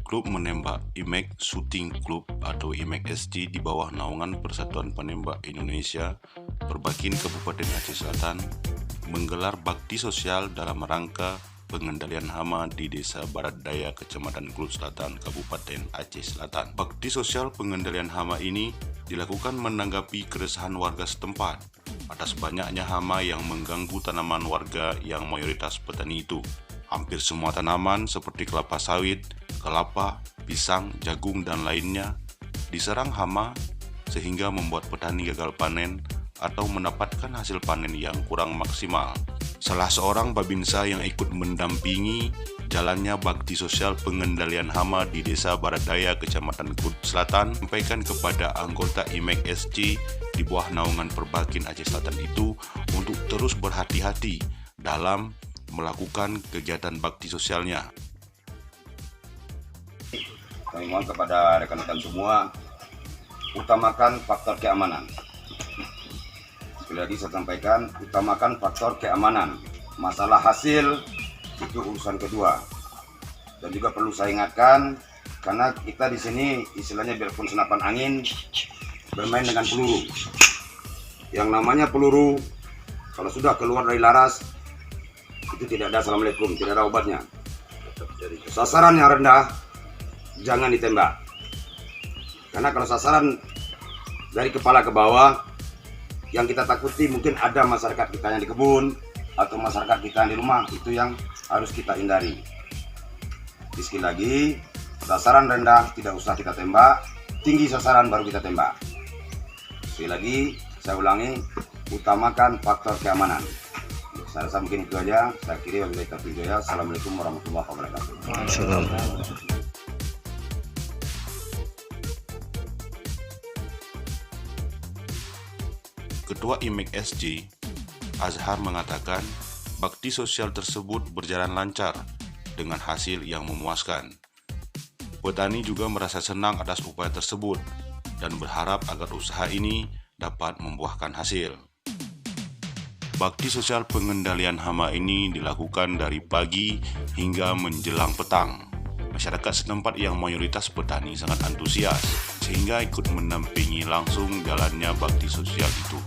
Klub menembak IMEK Shooting Club atau IMEK SC di bawah naungan Persatuan Penembak Indonesia Perbakin Kabupaten Aceh Selatan menggelar bakti sosial dalam rangka pengendalian hama di Desa Barat Daya, Kecamatan Klub Selatan, Kabupaten Aceh Selatan. Bakti sosial pengendalian hama ini dilakukan menanggapi keresahan warga setempat atas banyaknya hama yang mengganggu tanaman warga yang mayoritas petani itu. Hampir semua tanaman seperti kelapa sawit, kelapa, pisang, jagung, dan lainnya diserang hama sehingga membuat petani gagal panen atau mendapatkan hasil panen yang kurang maksimal. Salah seorang babinsa yang ikut mendampingi jalannya bakti sosial pengendalian hama di Desa Barat Daya, Kecamatan Klub Selatan, sampaikan kepada anggota IMEK SC di bawah naungan Perbakin Aceh Selatan itu untuk terus berhati-hati dalam melakukan kegiatan bakti sosialnya. Kami mohon kepada rekan-rekan semua, utamakan faktor keamanan. Sekali lagi saya sampaikan, utamakan faktor keamanan. Masalah hasil itu urusan kedua. Dan juga perlu saya ingatkan, karena kita di sini istilahnya biarpun senapan angin bermain dengan peluru. Yang namanya peluru, kalau sudah keluar dari laras, itu tidak ada assalamualaikum, tidak ada obatnya. Sasaran yang rendah jangan ditembak, karena kalau sasaran dari kepala ke bawah, yang kita takuti mungkin ada masyarakat kita yang di kebun atau masyarakat kita yang di rumah, itu yang harus kita hindari. Sekali lagi, sasaran rendah tidak usah kita tembak, tinggi sasaran baru kita tembak. Sekali lagi saya ulangi, utamakan faktor keamanan. Saya rasa mungkin itu aja. Saya akhiri, wabillahi taufiq wal hidayah. Assalamualaikum warahmatullahi wabarakatuh. Ketua IMEK SC, Azhar, mengatakan bakti sosial tersebut berjalan lancar dengan hasil yang memuaskan. Petani juga merasa senang atas upaya tersebut dan berharap agar usaha ini dapat membuahkan hasil. Bakti sosial pengendalian hama ini dilakukan dari pagi hingga menjelang petang. Masyarakat setempat yang mayoritas petani sangat antusias sehingga ikut mendampingi langsung jalannya bakti sosial itu.